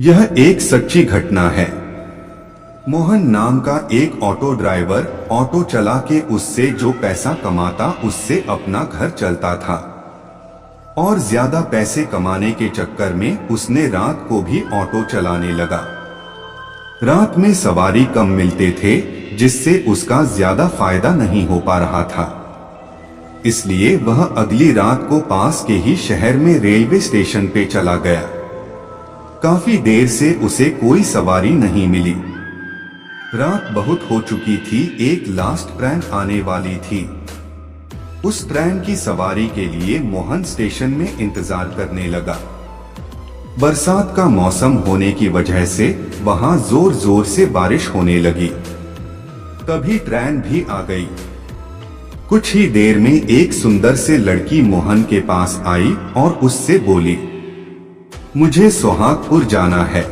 यह एक सच्ची घटना है। मोहन नाम का एक ऑटो ड्राइवर ऑटो चला के उससे जो पैसा कमाता उससे अपना घर चलता था और ज्यादा पैसे कमाने के चक्कर में उसने रात को भी ऑटो चलाने लगा। रात में सवारी कम मिलते थे जिससे उसका ज्यादा फायदा नहीं हो पा रहा था, इसलिए वह अगली रात को पास के ही शहर में रेलवे स्टेशन पे चला गया। काफी देर से उसे कोई सवारी नहीं मिली। रात बहुत हो चुकी थी, एक लास्ट ट्रेन आने वाली थी। उस ट्रेन की सवारी के लिए मोहन स्टेशन में इंतजार करने लगा। बरसात का मौसम होने की वजह से वहां जोर जोर से बारिश होने लगी। तभी ट्रेन भी आ गई। कुछ ही देर में एक सुंदर से लड़की मोहन के पास आई और उससे बोली, मुझे सोहागपुर जाना है।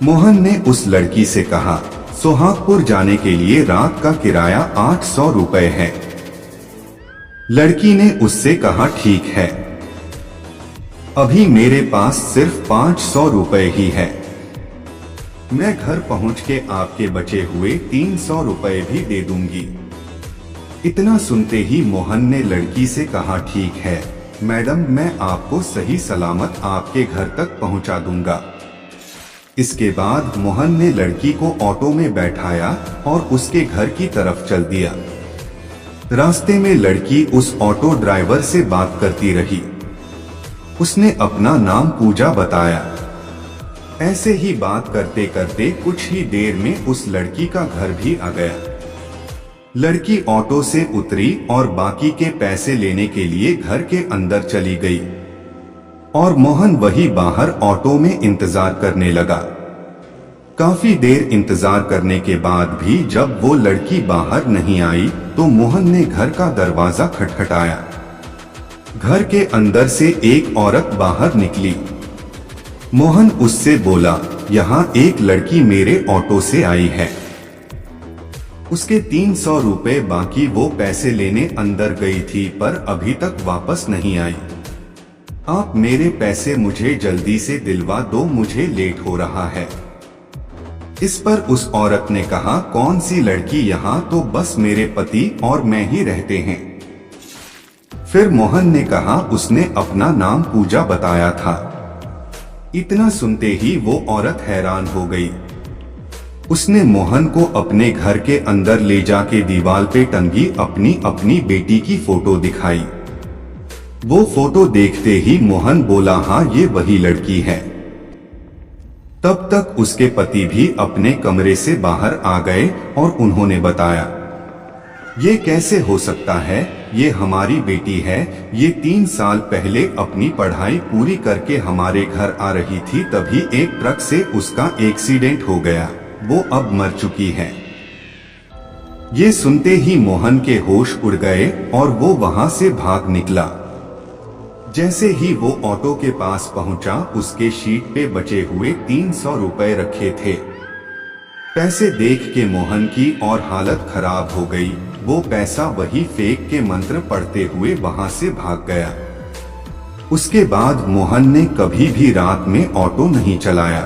मोहन ने उस लड़की से कहा, सोहागपुर जाने के लिए रात का किराया 800 रुपए है। लड़की ने उससे कहा, ठीक है, अभी मेरे पास सिर्फ 500 रुपए ही है। मैं घर पहुंच के आपके बचे हुए 300 रुपए भी दे दूंगी। इतना सुनते ही मोहन ने लड़की से कहा, ठीक है मैडम, मैं आपको सही सलामत आपके घर तक पहुंचा दूंगा। इसके बाद मोहन ने लड़की को ऑटो में बैठाया और उसके घर की तरफ चल दिया। रास्ते में लड़की उस ऑटो ड्राइवर से बात करती रही। उसने अपना नाम पूजा बताया। ऐसे ही बात करते करते कुछ ही देर में उस लड़की का घर भी आ गया। लड़की ऑटो से उतरी और बाकी के पैसे लेने के लिए घर के अंदर चली गई और मोहन वही बाहर ऑटो में इंतजार करने लगा। काफी देर इंतजार करने के बाद भी जब वो लड़की बाहर नहीं आई तो मोहन ने घर का दरवाजा खटखटाया। घर के अंदर से एक औरत बाहर निकली। मोहन उससे बोला, यहाँ एक लड़की मेरे ऑटो से आई है। उसके 300 रुपए बाकी, वो पैसे लेने अंदर गई थी पर अभी तक वापस नहीं आई। आप मेरे पैसे मुझे जल्दी से दिलवा दो, मुझे लेट हो रहा है। इस पर उस औरत ने कहा, कौन सी लड़की, यहाँ तो बस मेरे पति और मैं ही रहते हैं। फिर मोहन ने कहा, उसने अपना नाम पूजा बताया था। इतना सुनते ही वो औरत हैरान हो गई। उसने मोहन को अपने घर के अंदर ले जाके दीवार पे टंगी अपनी बेटी की फोटो दिखाई। वो फोटो देखते ही मोहन बोला, हाँ ये वही लड़की है। तब तक उसके पति भी अपने कमरे से बाहर आ गए और उन्होंने बताया, ये कैसे हो सकता है, ये हमारी बेटी है। ये 3 साल पहले अपनी पढ़ाई पूरी करके हमारे घर आ रही थी, तभी एक ट्रक से उसका एक्सीडेंट हो गया, वो अब मर चुकी है। ये सुनते ही मोहन के होश उड़ गए और वो वहां से भाग निकला। जैसे ही वो ऑटो के पास पहुंचा, उसके शीट पे बचे हुए 300 रुपए रखे थे। पैसे देख के मोहन की और हालत खराब हो गई। वो पैसा वही फेंक के मंत्र पढ़ते हुए वहां से भाग गया। उसके बाद मोहन ने कभी भी रात में ऑटो नहीं चलाया।